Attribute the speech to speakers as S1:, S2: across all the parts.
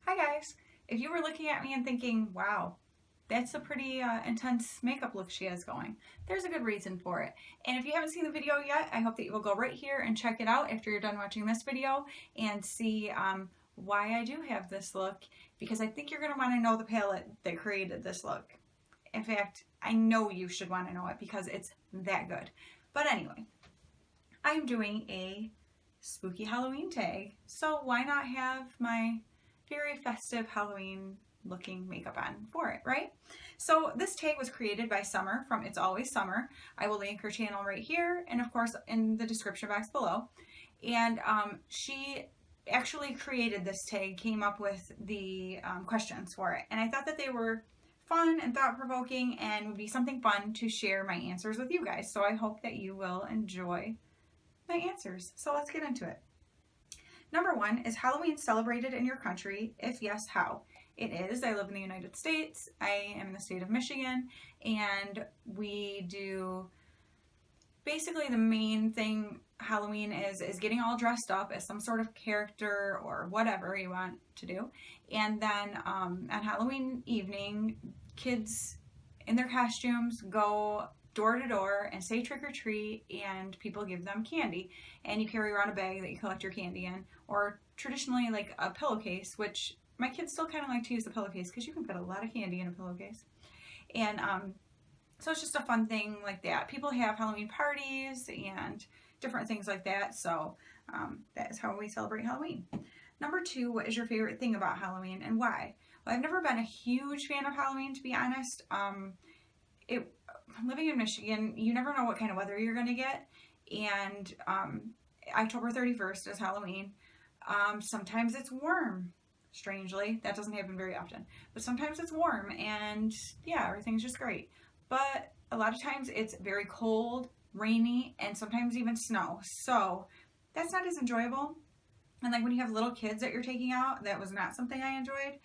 S1: Hi guys! If you were looking at me and thinking, wow, that's a pretty intense makeup look she has going, there's a good reason for it. And if you haven't seen the video yet, I hope that you will go right here and check it out after you're done watching this video and see why I do have this look, because I think you're going to want to know the palette that created this look. In fact, I know you should want to know it because it's that good. But anyway, I'm doing a spooky Halloween tag, so why not have my very festive Halloween looking makeup on for it, right? So this tag was created by Summer from It's Always Summer. I will link her channel right here and of course in the description box below. And she actually created this tag, came up with the questions for it. And I thought that they were fun and thought-provoking and would be something fun to share my answers with you guys. So I hope that you will enjoy my answers. So let's get into it. Number one, is Halloween celebrated in your country? If yes, how? It is. I live in the United States. I am in the state of Michigan, and we do basically the main thing Halloween is getting all dressed up as some sort of character or whatever you want to do. And then on Halloween evening, kids in their costumes go door to door and say trick or treat, and people give them candy, and you carry around a bag that you collect your candy in, or traditionally like a pillowcase, which my kids still kind of like to use the pillowcase because you can fit a lot of candy in a pillowcase. And so it's just a fun thing like that. People have Halloween parties and different things like that, so that is how we celebrate Halloween. Number two, what is your favorite thing about Halloween and why? Well, I've never been a huge fan of Halloween, to be honest. Living in Michigan, you never know what kind of weather you're going to get, and October 31st is Halloween. Sometimes it's warm, strangely. That doesn't happen very often, but sometimes it's warm, and yeah, everything's just great. But a lot of times it's very cold, rainy, and sometimes even snow, so that's not as enjoyable. And like when you have little kids that you're taking out, that was not something I enjoyed.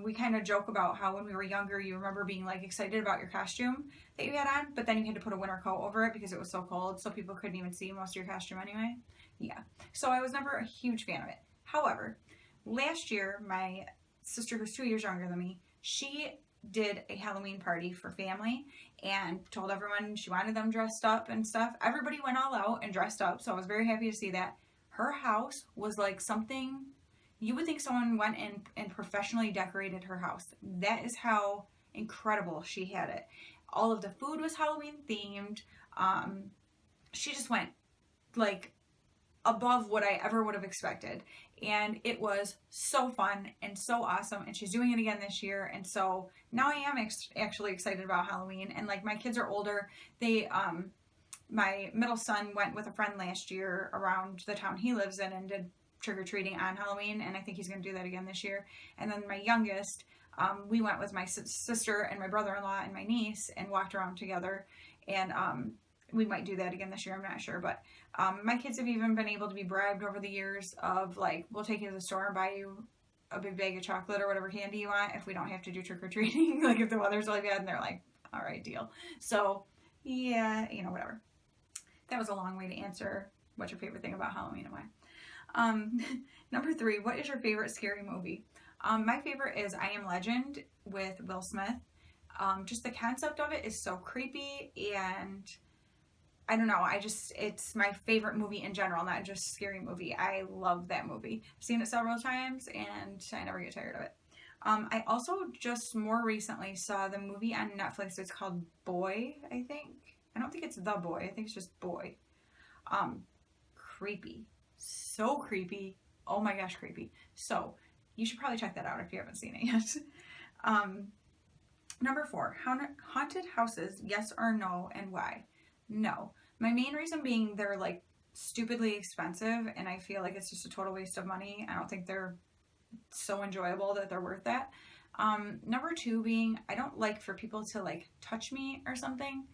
S1: We kind of joke about how when we were younger, you remember being like excited about your costume that you had on, but then you had to put a winter coat over it because it was so cold, so people couldn't even see most of your costume anyway. Yeah, so I was never a huge fan of it. However, last year, my sister, who's 2 years younger than me, she did a Halloween party for family and told everyone she wanted them dressed up and stuff. Everybody went all out and dressed up, so I was very happy to see that. Her house was like something you would think someone went in and professionally decorated her house. That is how incredible she had it. All of the food was Halloween themed. She just went like above what I ever would have expected. And it was so fun and so awesome. And she's doing it again this year. And so now I am actually excited about Halloween. And like my kids are older. My middle son went with a friend last year around the town he lives in and did trick-or-treating on Halloween, and I think he's going to do that again this year. And then my youngest, we went with my sister and my brother-in-law and my niece and walked around together, and we might do that again this year, I'm not sure. But my kids have even been able to be bribed over the years of like, we'll take you to the store and buy you a big bag of chocolate or whatever candy you want if we don't have to do trick-or-treating, like if the weather's really bad, and they're like, all right, deal. So yeah, whatever. That was a long way to answer what's your favorite thing about Halloween and why. Number three, what is your favorite scary movie? My favorite is I Am Legend with Will Smith. Just the concept of it is so creepy, and I don't know, it's my favorite movie in general, not just scary movie. I love that movie. I've seen it several times and I never get tired of it. I also just more recently saw the movie on Netflix. It's called Boy, I think. I don't think it's The Boy. I think it's just Boy. Creepy. So creepy. Oh my gosh, creepy. So you should probably check that out if you haven't seen it yet. Number four, haunted houses, yes or no, and why? No. My main reason being they're like stupidly expensive, and I feel like it's just a total waste of money. I don't think they're so enjoyable that they're worth that. Number two being I don't like for people to like touch me or something.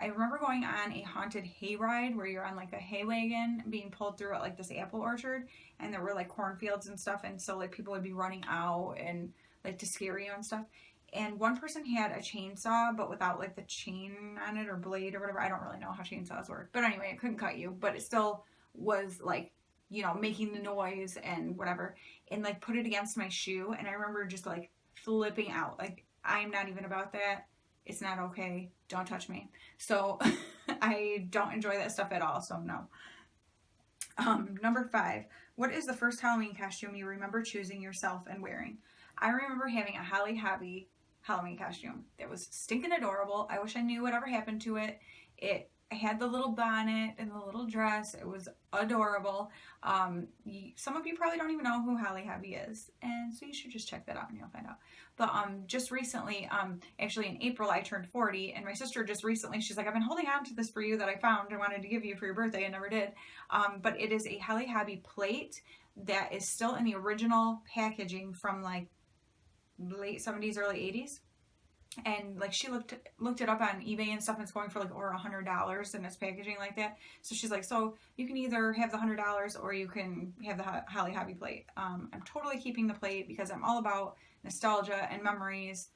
S1: I remember going on a haunted hayride where you're on like a hay wagon being pulled through at like this apple orchard, and there were like cornfields and stuff, and so like people would be running out and like to scare you and stuff. And one person had a chainsaw but without like the chain on it or blade or whatever. I don't really know how chainsaws work, but anyway, it couldn't cut you, but it still was like you know, making the noise and whatever, and like put it against my shoe. And I remember just like flipping out. Like, I'm not even about that. It's not okay. Don't touch me. So I don't enjoy that stuff at all. So no. Number 5, what is the first Halloween costume you remember choosing yourself and wearing? I remember having a Holly Hobbie Halloween costume that was stinking adorable. I wish I knew whatever happened to it. It had the little bonnet and the little dress. It was adorable. Some of you probably don't even know who Holly Hobbie is, and so you should just check that out and you'll find out. But just recently, actually in April, I turned 40, and my sister just recently, she's like, I've been holding on to this for you that I found and wanted to give you for your birthday. I never did. But it is a Holly Hobbie plate that is still in the original packaging from like late 70s, early 80s. And like she looked it up on eBay and stuff, and it's going for like over $100 in its packaging like that. So she's like, so you can either have the $100 or you can have the Holly Hobbie plate. I'm totally keeping the plate because I'm all about nostalgia and memories.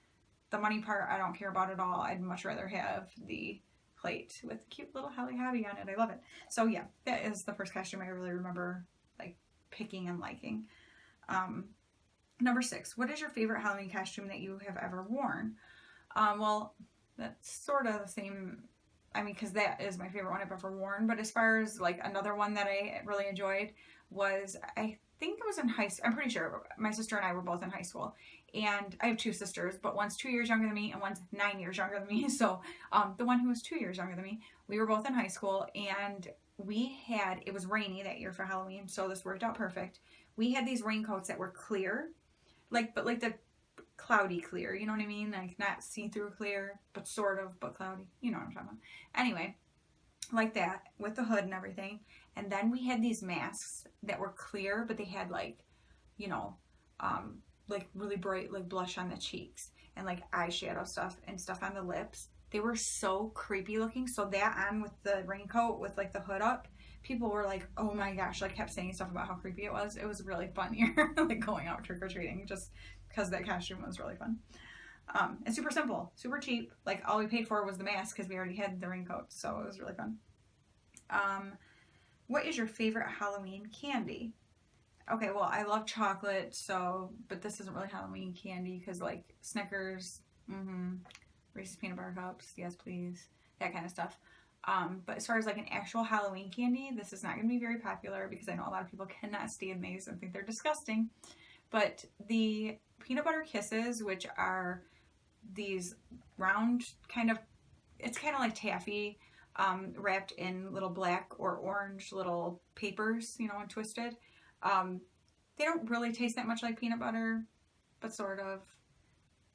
S1: The money part I don't care about at all. I'd much rather have the plate with the cute little Holly Hobbie on it. I love it. So yeah, that is the first costume I really remember like picking and liking. Number 6, what is your favorite Halloween costume that you have ever worn? Well, that's sort of the same, I mean, because that is my favorite one I've ever worn, but as far as like another one that I really enjoyed was, I think it was in high school, I'm pretty sure, my sister and I were both in high school, and I have 2 sisters, but one's 2 years younger than me and one's 9 years younger than me, so the one who was 2 years younger than me, we were both in high school, and it was rainy that year for Halloween, so this worked out perfect. We had these raincoats that were clear, but like the cloudy clear, you know what I mean? Like not see-through clear, but sort of, but cloudy. You know what I'm talking about. Anyway, like that with the hood and everything. And then we had these masks that were clear, but they had like, you know, like really bright like blush on the cheeks and like eyeshadow stuff and stuff on the lips. They were so creepy looking. So that on with the raincoat with like the hood up, people were like, oh my gosh, like kept saying stuff about how creepy it was. It was really fun here, like going out trick-or-treating, just because that costume was really fun. And super simple, super cheap. Like all we paid for was the mask because we already had the raincoat, so it was really fun. What is your favorite Halloween candy? Okay, well, I love chocolate, but this isn't really Halloween candy because like Snickers, Reese's Peanut Butter Cups, yes please, that kind of stuff. But as far as like an actual Halloween candy, this is not going to be very popular because I know a lot of people cannot stand these and think they're disgusting. But the Peanut Butter Kisses, which are these round it's kind of like taffy, wrapped in little black or orange little papers, you know, and twisted. They don't really taste that much like peanut butter, but sort of.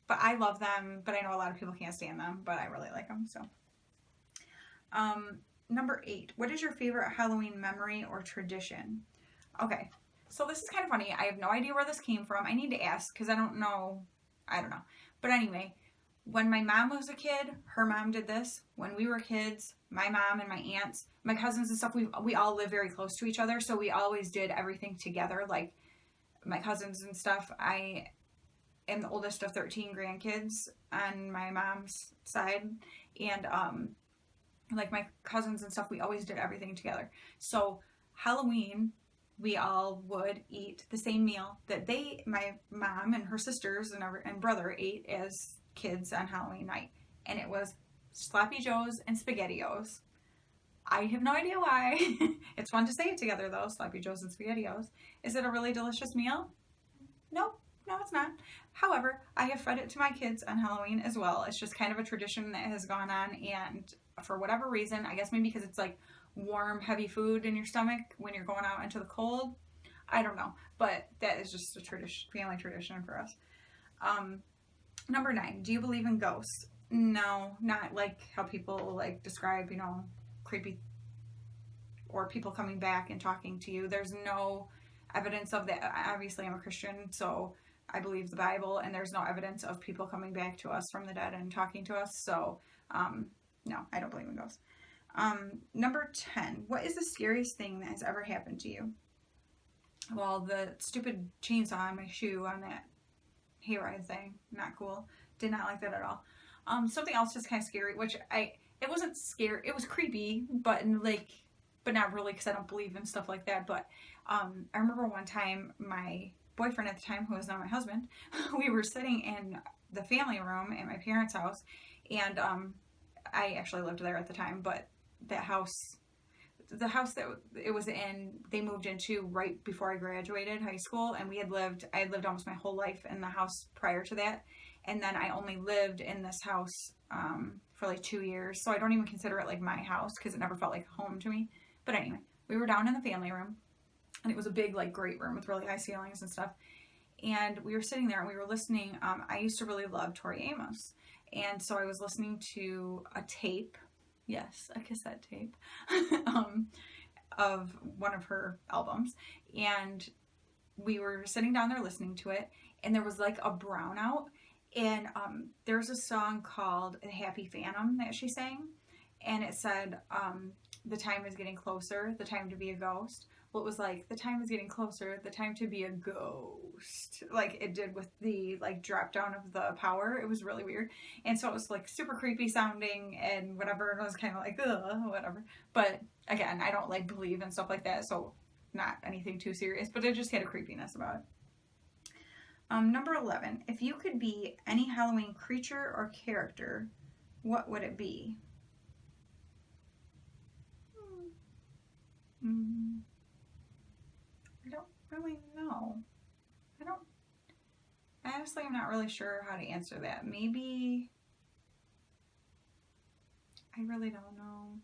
S1: But I love them, but I know a lot of people can't stand them, but I really like them, so. Number 8, what is your favorite Halloween memory or tradition? Okay, so this is kind of funny. I have no idea where this came from. I need to ask because I don't know. But anyway, when my mom was a kid, her mom did this. When we were kids, my mom and my aunts, my cousins and stuff, we all live very close to each other, so we always did everything together. Like my cousins and stuff, I am the oldest of 13 grandkids on my mom's side, and like my cousins and stuff, we always did everything together. So Halloween, we all would eat the same meal that my mom and her sisters and brother ate as kids on Halloween night. And it was Sloppy Joes and SpaghettiOs. I have no idea why. It's fun to say it together though, Sloppy Joes and SpaghettiOs. Is it a really delicious meal? Nope. No, it's not. However, I have fed it to my kids on Halloween as well. It's just kind of a tradition that has gone on, and for whatever reason, I guess maybe because it's like warm, heavy food in your stomach when you're going out into the cold. I don't know, but that is just a family tradition for us. Number 9, do you believe in ghosts? No, not like how people like describe, you know, creepy or people coming back and talking to you. There's no evidence of that. Obviously, I'm a Christian, so I believe the Bible, and there's no evidence of people coming back to us from the dead and talking to us. So, no, I don't believe in ghosts. Number 10, what is the scariest thing that has ever happened to you? Well, the stupid chainsaw on my shoe on that hayride thing, not cool. Did not like that at all. Something else just kind of scary, which it wasn't scary. It was creepy, but not really because I don't believe in stuff like that. But I remember one time my boyfriend at the time, who was now my husband, we were sitting in the family room at my parents' house, and I actually lived there at the time, but that house, the house that it was in, they moved into right before I graduated high school, and I had lived almost my whole life in the house prior to that, and then I only lived in this house for like 2 years, so I don't even consider it like my house because it never felt like home to me. But anyway, we were down in the family room, and it was a big like great room with really high ceilings and stuff, and we were sitting there and we were listening. I used to really love Tori Amos, and so I was listening to a tape, yes, a cassette tape, of one of her albums, and we were sitting down there listening to it, and there was like a brownout, and there's a song called Happy Phantom that she sang, and it said, the time is getting closer, the time to be a ghost. Well, it was like, the time is getting closer, the time to be a ghost. Like it did with the like drop down of the power. It was really weird. And so it was like super creepy sounding and whatever. And I was kind of like, ugh, whatever. But again, I don't like believe and stuff like that. So not anything too serious, but it just had a creepiness about it. Number 11, if you could be any Halloween creature or character, what would it be? I don't really know. Honestly, I'm not really sure how to answer that. Maybe, I really don't know.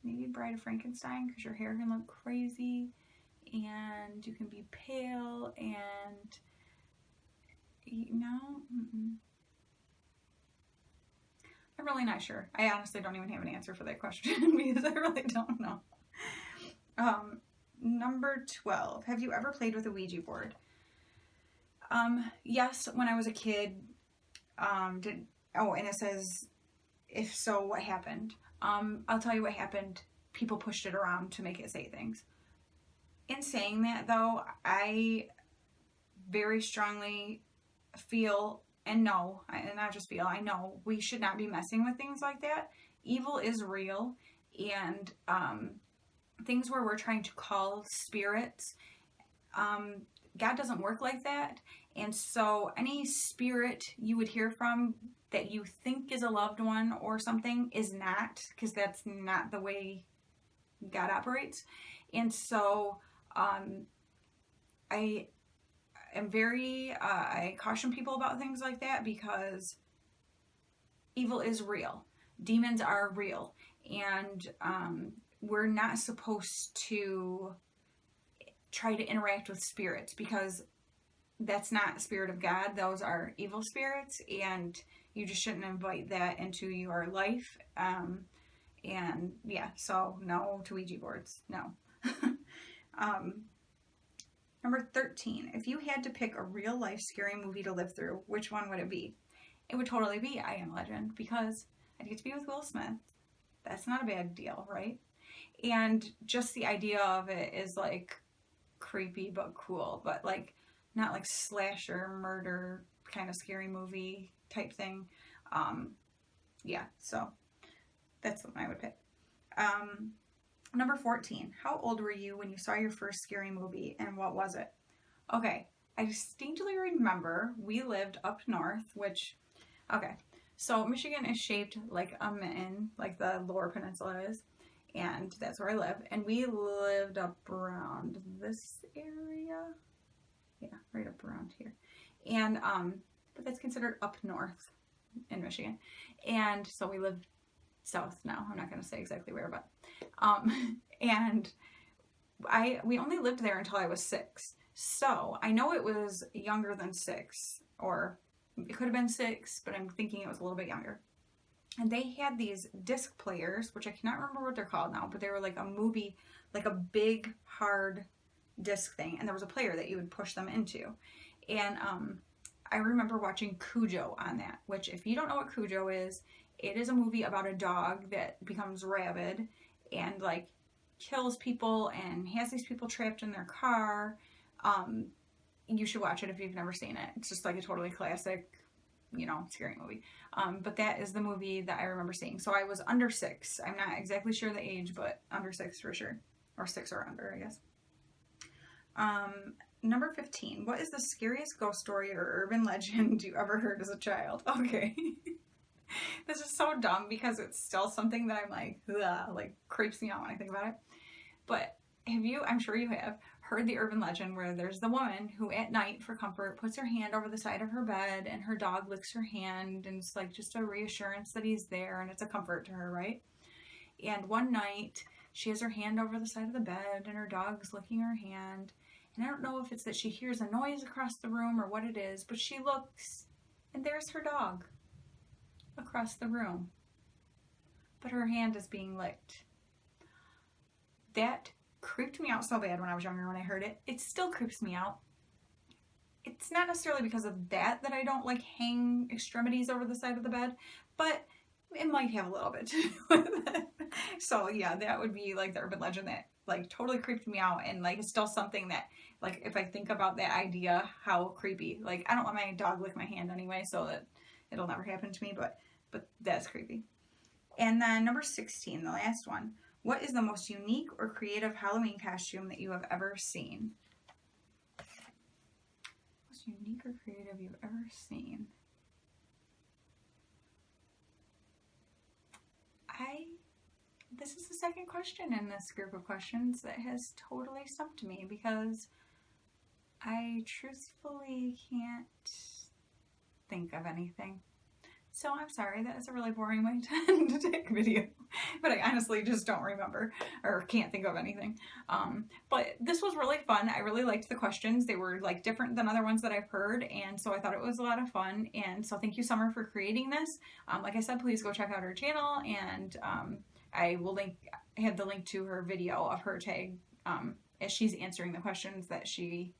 S1: Maybe Bride of Frankenstein, because your hair can look crazy and you can be pale and, I'm really not sure. I honestly don't even have an answer for that question because I really don't know. Number 12. Have you ever played with a Ouija board? Yes, when I was a kid. And it says, if so, what happened? I'll tell you what happened. People pushed it around to make it say things. In saying that, though, I very strongly feel and know, and not just feel, I know we should not be messing with things like that. Evil is real, and things where we're trying to call spirits, God doesn't work like that. And so any spirit you would hear from that you think is a loved one or something is not, because that's not the way God operates. And so I am I caution people about things like that because evil is real. Demons are real. And we're not supposed to try to interact with spirits because that's not spirit of God. Those are evil spirits, and you just shouldn't invite that into your life. And yeah, so no to Ouija boards. No. Number 13. If you had to pick a real life scary movie to live through, which one would it be? It would totally be I Am Legend, because I'd get to be with Will Smith. That's not a bad deal, right? And just the idea of it is like creepy but cool, but like not like slasher murder kind of scary movie type thing. Yeah, so that's what I would pick. Number 14. How old were you when you saw your first scary movie, and what was it? Okay, I distinctly remember we lived up north, so Michigan is shaped like a mitten, like the Lower Peninsula is, and that's where I live. And we lived up around this area. Yeah, right up around here. And, but that's considered up north in Michigan. And so we live south now. I'm not going to say exactly where, but, and we only lived there until I was 6. So I know it was younger than 6, or it could have been 6, but I'm thinking it was a little bit younger. And they had these disc players, which I cannot remember what they're called now, but they were like a movie, like a big hard disc thing, and there was a player that you would push them into. And I remember watching Cujo on that, which if you don't know what Cujo is, it is a movie about a dog that becomes rabid and like kills people and has these people trapped in their car. You should watch it if you've never seen it. It's just like a totally classic, scary movie. But that is the movie that I remember seeing. So I was under 6. I'm not exactly sure the age, but under 6 for sure. or 6 or under, I guess. Number 15. What is the scariest ghost story or urban legend you ever heard as a child? Okay. This is so dumb because it's still something that I'm like, ugh, like creeps me out when I think about it. But have you, I'm sure you have, heard the urban legend where there's the woman who at night for comfort puts her hand over the side of her bed and her dog licks her hand and it's like just a reassurance that he's there and it's a comfort to her, right? And one night she has her hand over the side of the bed and her dog's licking her hand. And I don't know if it's that she hears a noise across the room or what it is, but she looks and there's her dog across the room. But her hand is being licked. That creeped me out so bad when I was younger when I heard it. It still creeps me out. It's not necessarily because of that I don't like hang extremities over the side of the bed, but it might have a little bit to do with it. So yeah, that would be like the urban legend that like totally creeped me out, and like it's still something that like if I think about that idea, how creepy. Like I don't want my dog lick my hand anyway, so that it'll never happen to me, but that's creepy. And then number 16, the last one. What is the most unique or creative Halloween costume that you have ever seen? Most unique or creative you've ever seen? This is the second question in this group of questions that has totally stumped me because I truthfully can't think of anything. So I'm sorry, that is a really boring way to take a video, but I honestly just don't remember or can't think of anything. But this was really fun. I really liked the questions. They were like different than other ones that I've heard, and so I thought it was a lot of fun. And so thank you, Summer, for creating this. Like I said, please go check out her channel, and I will have the link to her video of her tag as she's answering the questions that she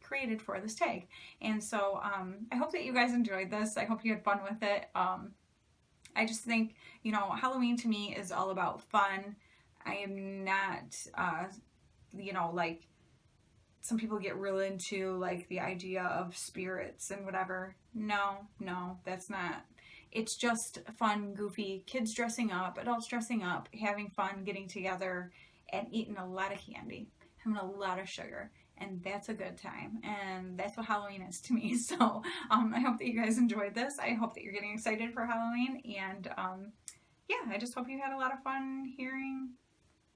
S1: created for this tag. And so I hope that you guys enjoyed this. I hope you had fun with it. I just think, you know, Halloween to me is all about fun. I am not, you know, like some people get real into like the idea of spirits and whatever. No, that's not. It's just fun, goofy, kids dressing up, adults dressing up, having fun, getting together, and eating a lot of candy, having a lot of sugar. And that's a good time, and that's what Halloween is to me. So I hope that you guys enjoyed this. I hope that you're getting excited for Halloween, and yeah, I just hope you had a lot of fun hearing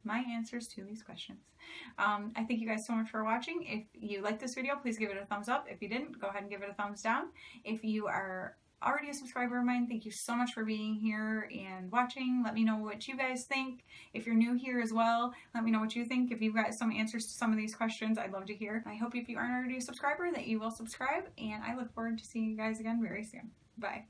S1: my answers to these questions. I thank you guys so much for watching. If you liked this video, please give it a thumbs up. If you didn't, go ahead and give it a thumbs down. If you are already a subscriber of mine, thank you so much for being here and watching. Let me know what you guys think. If you're new here as well, let me know what you think. If you've got some answers to some of these questions, I'd love to hear. I hope if you aren't already a subscriber that you will subscribe, and I look forward to seeing you guys again very soon. Bye.